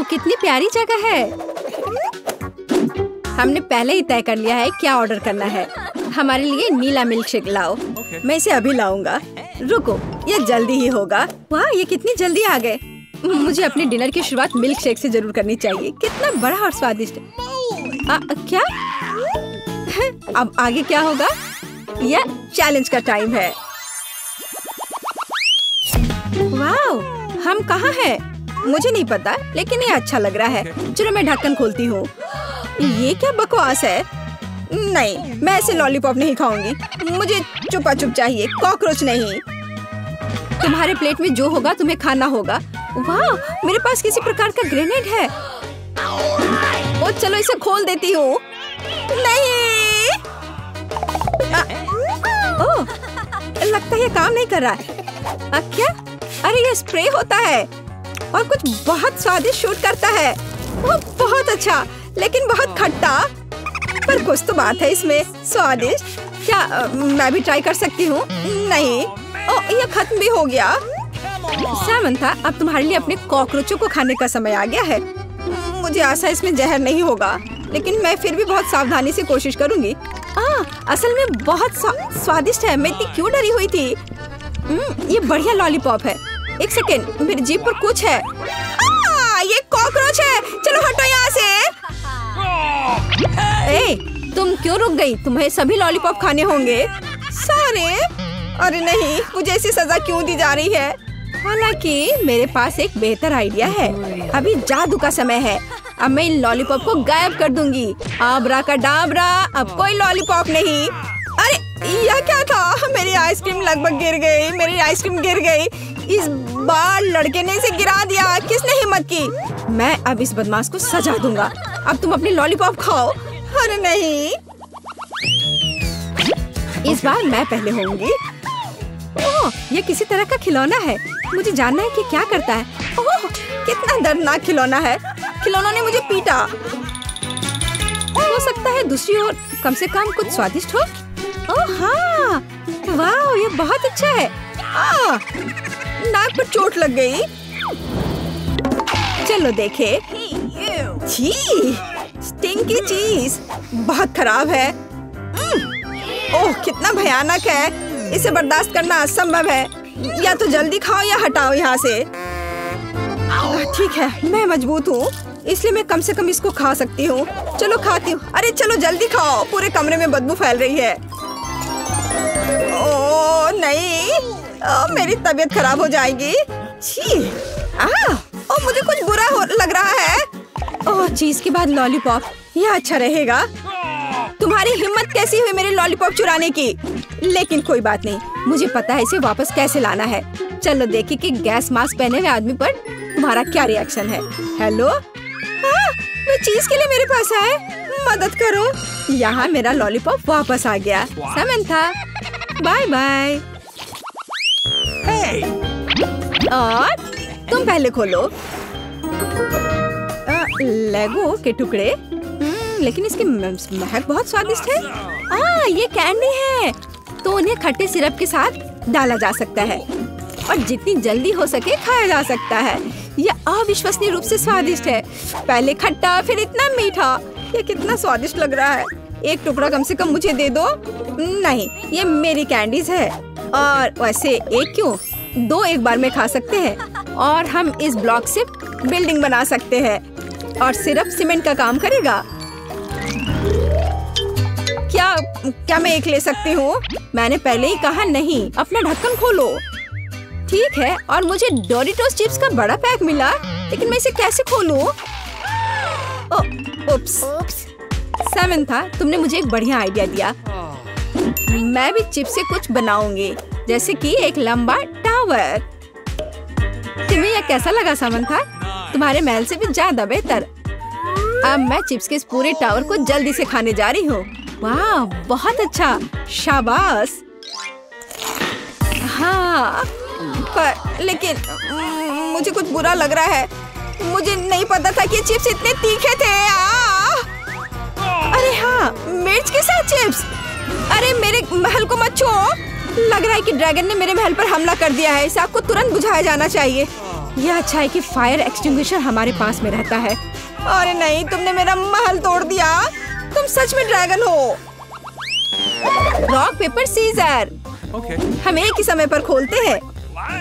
वाह, कितनी प्यारी जगह है। हमने पहले ही तय कर लिया है क्या ऑर्डर करना है। हमारे लिए नीला मिल्क शेक लाओ। मैं इसे अभी लाऊंगा। रुको, ये जल्दी ही होगा। वाह, ये कितनी जल्दी आ गए। मुझे अपने डिनर की शुरुआत मिल्क शेक से जरूर करनी चाहिए। कितना बड़ा और स्वादिष्ट। क्या? अब आगे क्या होगा? यह चैलेंज का टाइम है। वाह, हम कहाँ हैं? मुझे नहीं पता, लेकिन ये अच्छा लग रहा है। चलो मैं ढक्कन खोलती हूँ। ये क्या बकवास है? नहीं, मैं ऐसे लॉलीपॉप नहीं खाऊंगी। मुझे चुपा चुप चाहिए, कॉकरोच नहीं। तुम्हारे प्लेट में जो होगा तुम्हें खाना होगा। वाह, मेरे पास किसी प्रकार का ग्रेनेड है। ओ, चलो इसे खोल देती हूँ। नहीं। ओह, लगता है ये काम नहीं कर रहा है। क्या? अरे ये स्प्रे होता है और कुछ बहुत स्वादिष्ट शूट करता है। वो बहुत अच्छा, लेकिन बहुत खट्टा। पर कुछ तो बात है इसमें। स्वादिष्ट। क्या मैं भी ट्राई कर सकती हूँ? नहीं। ओह, ये खत्म भी हो गया। सामंथा, अब तुम्हारे लिए अपने कॉकरोचों को खाने का समय आ गया है। मुझे आशा इसमें जहर नहीं होगा, लेकिन मैं फिर भी बहुत सावधानी से कोशिश करूंगी। असल में बहुत स्वादिष्ट है। मैं इतनी क्यों डरी हुई थी। ये बढ़िया लॉलीपॉप है। एक सेकेंड, मेरी जीभ पर कुछ है। ये कॉकरोच है। चलो हटो यहाँ से। ए, तुम क्यों रुक गई? तुम्हें सभी लॉलीपॉप खाने होंगे। सारे? अरे नहीं, मुझे ऐसी सजा क्यों दी जा रही है? हालांकि मेरे पास एक बेहतर आइडिया है। अभी जादू का समय है। अब मैं इन लॉलीपॉप को गायब कर दूंगी। आबरा का डाबरा, अब कोई लॉलीपॉप नहीं। अरे यह क्या था? मेरी आइसक्रीम लगभग गिर गई। मेरी आइसक्रीम गिर गई। इस बार लड़के ने इसे गिरा दिया। किसने हिम्मत की? मैं अब इस बदमाश को सजा दूंगा। अब तुम अपनी लॉलीपॉप खाओ। अरे नहीं, इस बार मैं पहले होंगी। ओह, ये किसी तरह का खिलौना है। मुझे जानना है कि क्या करता है। ओह, कितना दर्दनाक खिलौना है। खिलौनों ने मुझे पीटा। हो सकता है दूसरी ओर कम से कम कुछ स्वादिष्ट हो। ओह हाँ, वाह, ये बहुत अच्छा है। नाक पर चोट लग गई। चलो देखे। छी, स्टिंकी चीज बहुत खराब है। ओह, कितना भयानक है। इसे बर्दाश्त करना असंभव है। या तो जल्दी खाओ या हटाओ यहाँ से। ठीक है, मैं मजबूत हूँ, इसलिए मैं कम से कम इसको खा सकती हूँ। चलो खाती हूँ। अरे चलो जल्दी खाओ, पूरे कमरे में बदबू फैल रही है। ओह नहीं, मेरी तबीयत खराब हो जाएगी। छी, ओह मुझे कुछ बुरा लग रहा है। ओह, चीज के बाद लॉलीपॉप, यह अच्छा रहेगा। तुम्हारी हिम्मत कैसी हुई मेरे लॉलीपॉप चुराने की? लेकिन कोई बात नहीं, मुझे पता है इसे वापस कैसे लाना है। चलो देखिए कि गैस मास्क पहने हुए आदमी पर तुम्हारा क्या रिएक्शन है। हेलो, वो चीज के लिए मेरे पास आए। मदद करो। यहाँ मेरा लॉलीपॉप वापस आ गया। Samantha, bye bye. और तुम पहले खोलो। लेगो के टुकड़े। लेकिन इसकी महक बहुत स्वादिष्ट है। ये कैंडी है, तो उन्हें खट्टे सिरप के साथ डाला जा सकता है और जितनी जल्दी हो सके खाया जा सकता है। यह अविश्वसनीय रूप से स्वादिष्ट है। पहले खट्टा, फिर इतना मीठा। ये कितना स्वादिष्ट लग रहा है। एक टुकड़ा कम से कम मुझे दे दो। नहीं, ये मेरी कैंडीज है। और वैसे एक क्यों, दो एक बार में खा सकते हैं। और हम इस ब्लॉक से बिल्डिंग बना सकते हैं और सिर्फ सीमेंट का काम करेगा। क्या मैं एक ले सकती हूँ? मैंने पहले ही कहा नहीं। अपना ढक्कन खोलो। ठीक है, और मुझे डोरिटोस चिप्स का बड़ा पैक मिला, लेकिन मैं इसे कैसे खोलूं? उप्स। समंथा, तुमने मुझे एक बढ़िया आइडिया दिया। मैं भी चिप्स से कुछ बनाऊंगी, जैसे कि एक लंबा टावर। तुम्हें यह कैसा लगा समंथा? तुम्हारे महल से भी ज्यादा बेहतर। अब मैं चिप्स के इस पूरे टावर को जल्दी से खाने जा रही हूँ। वाह, बहुत अच्छा, शाबाश। हाँ, पर लेकिन मुझे कुछ बुरा लग रहा है। मुझे नहीं पता था कि चिप्स इतने तीखे थे। अरे हाँ, मिर्च के साथ चिप्स। अरे मेरे महल को मत छुओ। लग रहा है कि ड्रैगन ने मेरे महल पर हमला कर दिया है। इसे आपको तुरंत बुझाया जाना चाहिए। यह अच्छा है कि फायर एक्सटिंग्विशर हमारे पास में रहता है। अरे नहीं, तुमने मेरा महल तोड़ दिया। तुम सच में ड्रैगन हो। Rock paper scissor. हम एक ही समय पर खोलते हैं।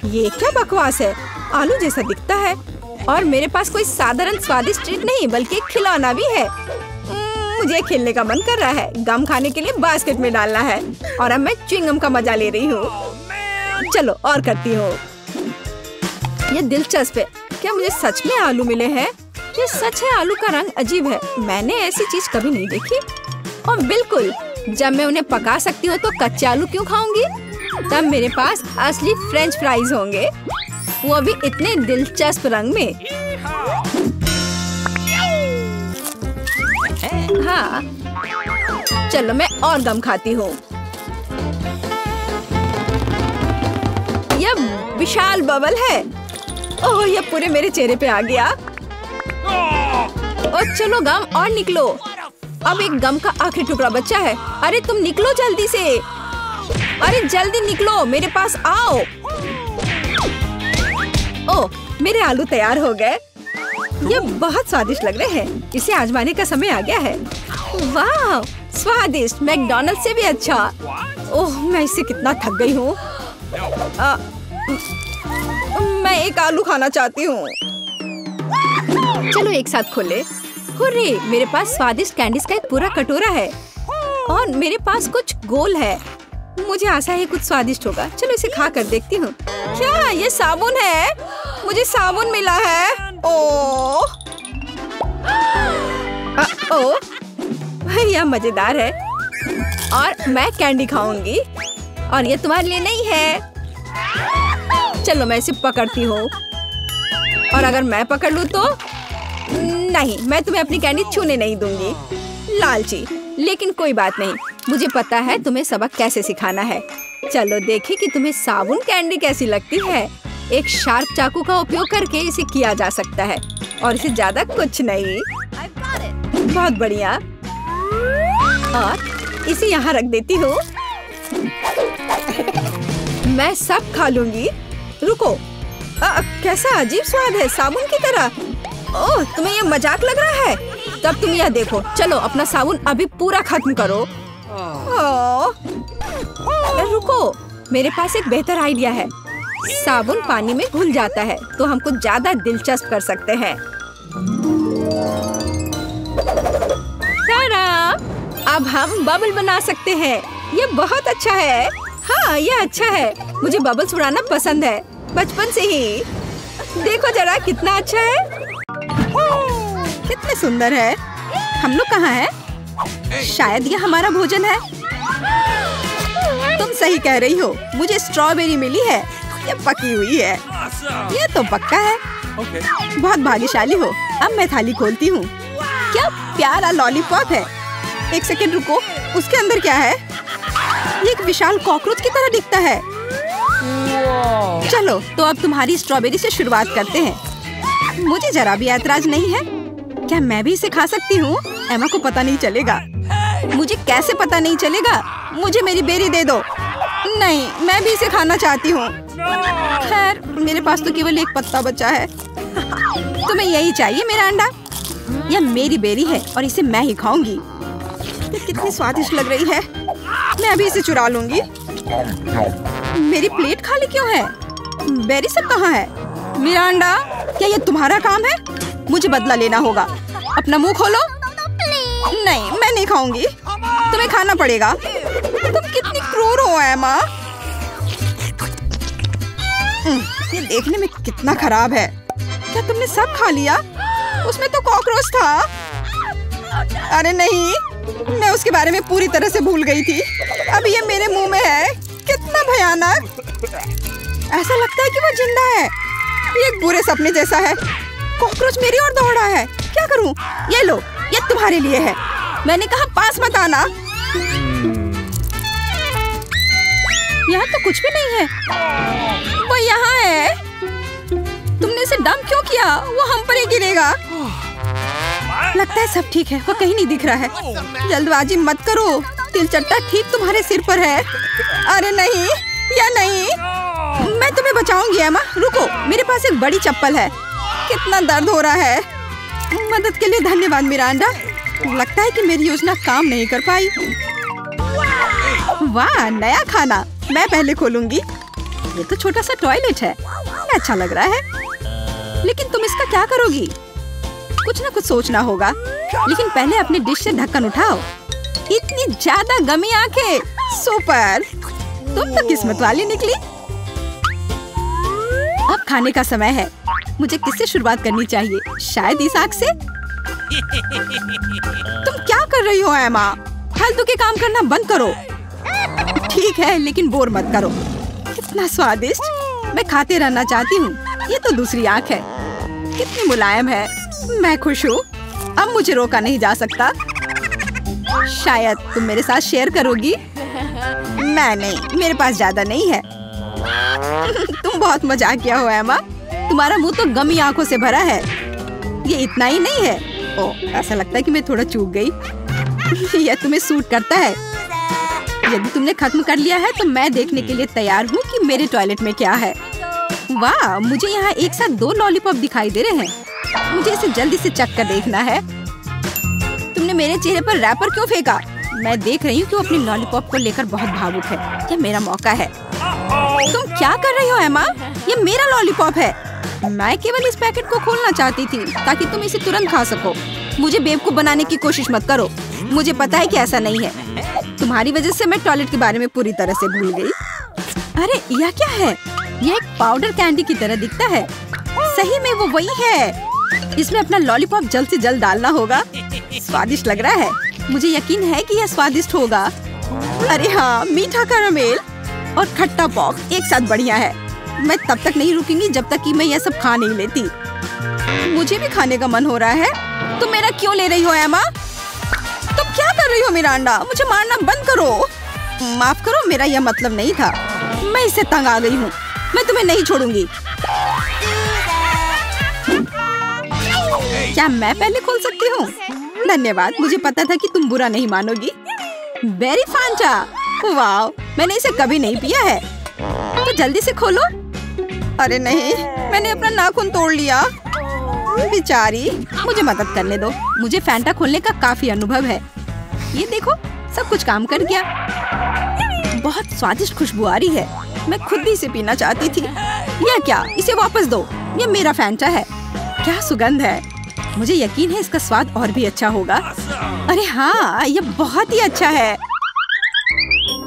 ये क्या बकवास है? आलू जैसा दिखता है और मेरे पास कोई साधारण स्वादिष्ट ट्रीट नहीं बल्कि एक खिलौना भी है। मुझे खेलने का मन कर रहा है। गम खाने के लिए बास्केट में डालना है और अब मैं च्युइंगम का मजा ले रही हूँ। चलो और करती हूँ। ये दिलचस्प है। क्या मुझे सच में आलू मिले हैं? ये सच है, आलू का रंग अजीब है। मैंने ऐसी चीज कभी नहीं देखी। और बिल्कुल, जब मैं उन्हें पका सकती हूँ तो कच्चे आलू क्यों खाऊंगी? तब मेरे पास असली फ्रेंच फ्राइज होंगे, वो भी इतने दिलचस्प रंग में। हाँ, चलो मैं और गम खाती हूँ। यह विशाल बबल है। ओह, यह पूरे मेरे चेहरे पे आ गया। और चलो गम और निकलो। अब एक गम का आखिरी टुकड़ा बचा है। अरे तुम निकलो जल्दी से। अरे जल्दी निकलो, मेरे पास आओ। ओह, मेरे आलू तैयार हो गए। ये बहुत स्वादिष्ट लग रहे हैं। इसे आजमाने का समय आ गया है। वाह, स्वादिष्ट, मैकडॉनल्ड से भी अच्छा। ओह, मैं इससे कितना थक गई हूँ। मैं एक आलू खाना चाहती हूँ। चलो एक साथ खोले। हुर्रे, मेरे पास स्वादिष्ट कैंडीज का एक पूरा कटोरा है और मेरे पास कुछ गोल है। मुझे आशा है कुछ स्वादिष्ट होगा। चलो इसे खा कर देखती हूँ। क्या ये साबुन है? मुझे साबुन मिला है। ओह, यह मजेदार है और मैं कैंडी खाऊंगी और ये तुम्हारे लिए नहीं है। चलो मैं इसे पकड़ती हूँ और अगर मैं पकड़ लूँ तो नहीं, मैं तुम्हें अपनी कैंडी छूने नहीं दूंगी। लालची, लेकिन कोई बात नहीं, मुझे पता है तुम्हें सबक कैसे सिखाना है। चलो देखें कि तुम्हें साबुन कैंडी कैसी लगती है। एक शार्प चाकू का उपयोग करके इसे किया जा सकता है और इसे ज्यादा कुछ नहीं। बहुत बढ़िया। और इसे यहाँ रख देती हूँ। मैं सब खा लूंगी। रुको, कैसा अजीब स्वाद है, साबुन की तरह। ओह, तुम्हें ये मजाक लग रहा है? तब तुम यह देखो। चलो अपना साबुन अभी पूरा खत्म करो। रुको, मेरे पास एक बेहतर आइडिया है। साबुन पानी में घुल जाता है तो हम कुछ ज्यादा दिलचस्प कर सकते हैं। अब हम बबल बना सकते हैं। ये बहुत अच्छा है। हाँ, ये अच्छा है। मुझे बबल्स उड़ाना पसंद है बचपन से ही। देखो जरा कितना अच्छा है। कितने सुंदर है। हम लोग कहाँ हैं? शायद ये हमारा भोजन है। तुम सही कह रही हो। मुझे स्ट्रॉबेरी मिली है। ये पकी हुई है। ये तो पक्का है। बहुत भाग्यशाली हो। अब मैं थाली खोलती हूँ। क्या प्यारा लॉलीपॉप है। एक सेकंड रुको, उसके अंदर क्या है? ये एक विशाल कॉकरोच की तरह दिखता है। चलो तो अब तुम्हारी स्ट्रॉबेरी से शुरुआत करते हैं। मुझे जरा भी ऐतराज नहीं है। क्या मैं भी इसे खा सकती हूँ? एमा को पता नहीं चलेगा। मुझे कैसे पता नहीं चलेगा? मुझे मेरी बेरी दे दो। नहीं, मैं भी इसे खाना चाहती हूँ। खैर, मेरे पास तो केवल एक पत्ता बचा है। तुम्हें यही चाहिए मेरा अंडा? यह मेरी बेरी है और इसे मैं ही खाऊंगी। ये कितनी स्वादिष्ट लग रही है। मैं अभी इसे चुरा लूंगी। मेरी प्लेट खाली क्यों है? बेरी सब कहाँ है? मेरा अंडा, क्या ये तुम्हारा काम है? मुझे बदला लेना होगा। अपना मुंह खोलो। नहीं, मैं नहीं खाऊंगी। तुम्हें खाना पड़ेगा। तुम कितनी क्रूर हो एमा। ये देखने में कितना खराब है। क्या तुमने सब खा लिया? उसमें तो कॉकरोच था। अरे नहीं, मैं उसके बारे में पूरी तरह से भूल गई थी। अब ये मेरे मुंह में है। कितना भयानक। ऐसा लगता है कि वो जिंदा है। ये एक बुरे सपने जैसा है। कॉकरोच मेरी ओर दौड़ा है। क्या करूं? ये लो, ये तुम्हारे लिए है। मैंने कहा पास मत आना। यहाँ तो कुछ भी नहीं है। वो यहाँ है। तुमने इसे डंप क्यों किया? वो हम पर ही गिरेगा। लगता है सब ठीक है। वो कहीं नहीं दिख रहा है। जल्दबाजी मत करो। तिलचट्टा ठीक तुम्हारे सिर पर है। अरे नहीं, या नहीं। मैं तुम्हें बचाऊंगी एमा, रुको, मेरे पास एक बड़ी चप्पल है। कितना दर्द हो रहा है। मदद के लिए धन्यवाद मिरांडा। लगता है कि मेरी योजना काम नहीं कर पाई। वाह, नया खाना। मैं पहले खोलूंगी। ये तो छोटा सा टॉयलेट है, अच्छा लग रहा है। लेकिन तुम इसका क्या करोगी? कुछ ना कुछ सोचना होगा। लेकिन पहले अपनी डिश से ढक्कन उठाओ। इतनी ज्यादा गमी आंखें, सुपर। तुम तो किस्मत वाली निकली। अब खाने का समय है। मुझे किससे शुरुआत करनी चाहिए? शायद इस आग से। तुम क्या कर रही हो एमा? फालतू के काम करना बंद करो। ठीक है, लेकिन बोर मत करो। कितना स्वादिष्ट। मैं खाते रहना चाहती हूँ। ये तो दूसरी आंख है, कितनी मुलायम है। मैं खुश हूँ। अब मुझे रोका नहीं जा सकता। शायद तुम मेरे साथ शेयर करोगी। मैं नहीं, मेरे पास ज्यादा नहीं है। तुम बहुत मजाकिया हो एमा। तुम्हारा मुंह तो गमी आंखों से भरा है। ये इतना ही नहीं है। ओह, ऐसा लगता है कि मैं थोड़ा चूक गई। यह तुम्हें सूट करता है। यदि तुमने खत्म कर लिया है तो मैं देखने के लिए तैयार हूँ कि मेरे टॉयलेट में क्या है। वाह, मुझे यहाँ एक साथ 2 लॉलीपॉप दिखाई दे रहे हैं। मुझे इसे जल्दी से चख कर देखना है। तुमने मेरे चेहरे पर रैपर क्यों फेंका? मैं देख रही हूँ कि वो अपनी लॉलीपॉप को लेकर बहुत भावुक है। यह मेरा मौका है। तुम क्या कर रही हो एमा? ये मेरा लॉलीपॉप है। मैं केवल इस पैकेट को खोलना चाहती थी ताकि तुम इसे तुरंत खा सको। मुझे बेवकूफ बनाने की कोशिश मत करो। मुझे पता है कि ऐसा नहीं है। तुम्हारी वजह से मैं टॉयलेट के बारे में पूरी तरह से भूल गई। अरे यह क्या है? यह एक पाउडर कैंडी की तरह दिखता है। सही में वो वही है। इसमें अपना लॉलीपॉप जल्द से जल्द डालना होगा। स्वादिष्ट लग रहा है। मुझे यकीन है कि यह स्वादिष्ट होगा। अरे हाँ, मीठा कैरामेल और खट्टा पॉप एक साथ बढ़िया है। मैं तब तक नहीं रुकूंगी जब तक कि मैं यह सब खा नहीं लेती। मुझे भी खाने का मन हो रहा है। तुम मेरा क्यों ले रही हो एमा? तुम क्या कर रही हो मिरांडा? मुझे मारना बंद करो। माफ करो, मेरा यह मतलब नहीं था। मैं इससे तंग आ गई हूँ। मैं तुम्हें नहीं छोड़ूंगी। क्या मैं पहले खोल सकती हूँ? धन्यवाद, मुझे पता था कि तुम बुरा नहीं मानोगी। बेरी फांटा, वाह, मैंने इसे कभी नहीं पिया है। तो जल्दी से खोलो। अरे नहीं, मैंने अपना नाखून तोड़ लिया। बेचारी, मुझे मदद करने दो। मुझे फैंटा खोलने का काफी अनुभव है। ये देखो, सब कुछ काम कर गया। बहुत स्वादिष्ट खुशबू आ रही है। मैं खुद भी इसे पीना चाहती थी। यह क्या? इसे वापस दो। ये मेरा फैंटा है। क्या सुगंध है। मुझे यकीन है इसका स्वाद और भी अच्छा होगा। अरे हाँ, ये बहुत ही अच्छा है।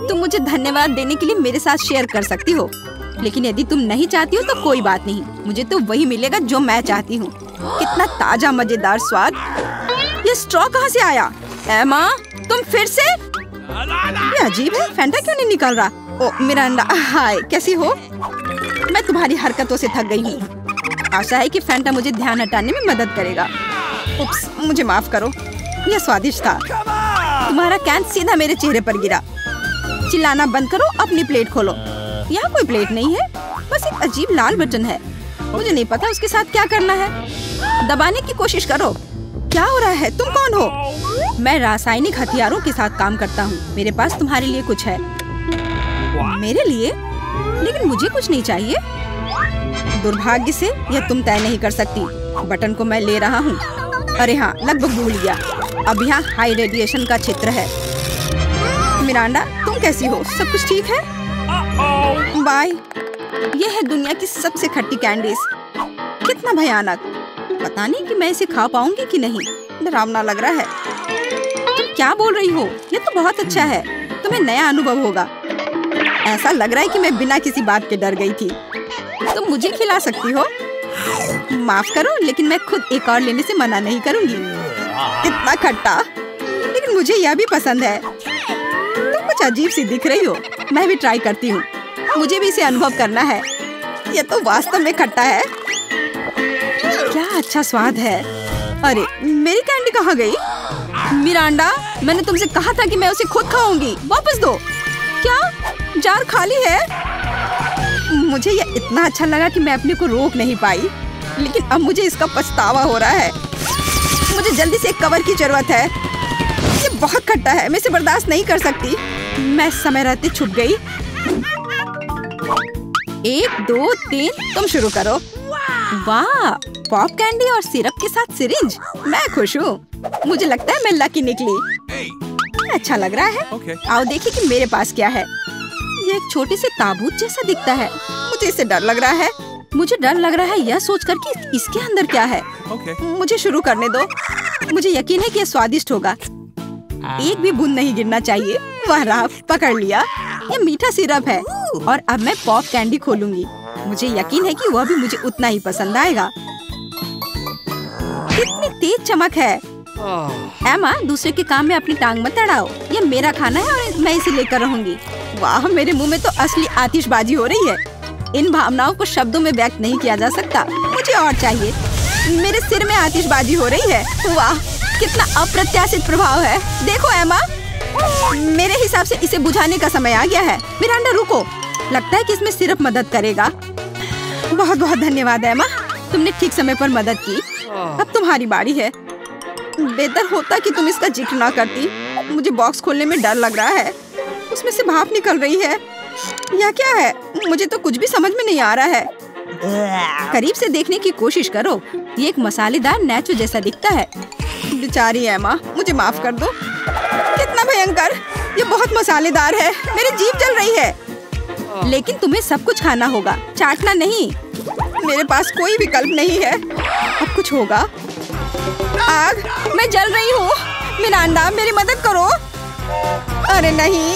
तुम मुझे धन्यवाद देने के लिए मेरे साथ शेयर कर सकती हो, लेकिन यदि तुम नहीं चाहती हो तो कोई बात नहीं। मुझे तो वही मिलेगा जो मैं चाहती हूँ। कितना ताजा मजेदार स्वाद। ये स्ट्रॉ कहाँ से आया? एमा, तुम फिर से? ये अजीब है। फैंटा क्यों नहीं निकल रहा? ओ मिरांडा, हाय, कैसी हो? मैं तुम्हारी हरकतों से थक गई हूँ। आशा है कि फैंटा मुझे ध्यान हटाने में मदद करेगा। उप्स, मुझे माफ करो। यह स्वादिष्ट था। तुम्हारा कैन सीधा मेरे चेहरे पर गिरा। चिल्लाना बंद करो, अपनी प्लेट खोलो। यहाँ कोई प्लेट नहीं है, बस एक अजीब लाल बटन है। मुझे नहीं पता उसके साथ क्या करना है। दबाने की कोशिश करो। क्या हो रहा है? तुम कौन हो? मैं रासायनिक हथियारों के साथ काम करता हूँ। मेरे पास तुम्हारे लिए कुछ है। मेरे लिए? लेकिन मुझे कुछ नहीं चाहिए। दुर्भाग्य से यह तुम तय नहीं कर सकती। बटन को मैं ले रहा हूँ। अरे हाँ, लगभग भूल गया। अब यहाँ हाई रेडिएशन का क्षेत्र है। मिरांडा, तुम कैसी हो? सब कुछ ठीक है? बाय। यह है दुनिया की सबसे खट्टी कैंडीज। कितना भयानक। पता नहीं कि मैं इसे खा पाऊंगी कि नहीं। डरावना लग रहा है। तुम क्या बोल रही हो? यह तो बहुत अच्छा है। तुम्हें नया अनुभव होगा। ऐसा लग रहा है कि मैं बिना किसी बात के डर गई थी। तुम मुझे खिला सकती हो। माफ करो, लेकिन मैं खुद एक और लेने से मना नहीं करूंगी। कितना खट्टा, लेकिन मुझे यह भी पसंद है। तुम कुछ अजीब सी दिख रही हो। मैं भी ट्राई करती हूँ। मुझे भी इसे अनुभव करना है। यह तो वास्तव में खट्टा है। क्या अच्छा स्वाद है। अरे, मेरी कैंडी कहाँ गई? मिरांडा, मैंने तुमसे कहा था कि मैं उसे खुद खाऊंगी। वापस दो। क्या जार खाली है? मुझे यह इतना अच्छा लगा कि मैं अपने को रोक नहीं पाई, लेकिन अब मुझे इसका पछतावा हो रहा है। मुझे जल्दी से एक कवर की जरूरत है। ये बहुत खट्टा है, मैं इसे बर्दाश्त नहीं कर सकती। मैं समय रहते छुप गई। 1 2 3 तुम शुरू करो। वाह, पॉप कैंडी और सिरप के साथ सिरिंज। मैं खुश हूँ। मुझे लगता है मैं लकी निकली। अच्छा लग रहा है। आओ देखिए कि मेरे पास क्या है। ये एक छोटी सी ताबूत जैसा दिखता है। मुझे इससे डर लग रहा है। मुझे डर लग रहा है यह सोचकर कि इसके अंदर क्या है। मुझे शुरू करने दो। मुझे यकीन है कि यह स्वादिष्ट होगा। एक भी बूंद नहीं गिरना चाहिए। वाह रहा, पकड़ लिया। यह मीठा सिरप है और अब मैं पॉप कैंडी खोलूंगी। मुझे यकीन है कि वह भी मुझे उतना ही पसंद आएगा। कितनी तेज चमक है। एमा, दूसरे के काम में अपनी टांग मत अड़ाओ। ये मेरा खाना है और मैं इसे लेकर रहूंगी। वाह, मेरे मुंह में तो असली आतिशबाजी हो रही है। इन भावनाओं को शब्दों में व्यक्त नहीं किया जा सकता। मुझे और चाहिए। मेरे सिर में आतिशबाजी हो रही है। वाह, कितना अप्रत्याशित प्रभाव है। देखो एमा, मेरे हिसाब से इसे बुझाने का समय आ गया है। मिरांडा रुको, लगता है कि इसमें सिर्फ मदद करेगा। बहुत बहुत धन्यवाद एमा, तुमने ठीक समय पर मदद की। अब तुम्हारी बारी है। बेहतर होता कि तुम इसका जिक्र ना करती। मुझे बॉक्स खोलने में डर लग रहा है। उसमें से भाप निकल रही है। यह क्या है? मुझे तो कुछ भी समझ में नहीं आ रहा है। करीब से देखने की कोशिश करो। ये एक मसालेदार नेचो जैसा दिखता है। बेचारी एमा, मुझे माफ कर दो। कितना भयंकर! ये बहुत मसालेदार है। मेरी जीभ जल रही है। लेकिन तुम्हें सब कुछ खाना होगा, चाटना नहीं। मेरे पास कोई विकल्प नहीं है। अब कुछ होगा। आग, मैं जल रही हूँ। मिरांडा, मेरी मदद करो। अरे नहीं,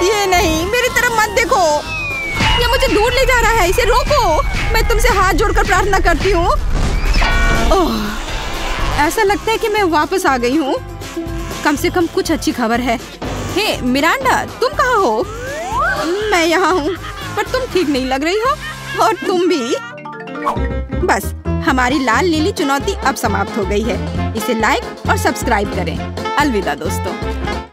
ये नहीं, मेरी तरफ मत देखो। ये मुझे दूर ले जा रहा है। इसे रोको। मैं तुमसे हाथ जोड़कर प्रार्थना करती हूँ। ऐसा लगता है कि मैं वापस आ गई हूँ। कम से कम कुछ अच्छी खबर है। हे मिरांडा, तुम कहाँ हो? मैं यहाँ हूँ, पर तुम ठीक नहीं लग रही हो। और तुम भी। बस, हमारी लाल नीली चुनौती अब समाप्त हो गई है। इसे लाइक और सब्सक्राइब करें। अलविदा दोस्तों।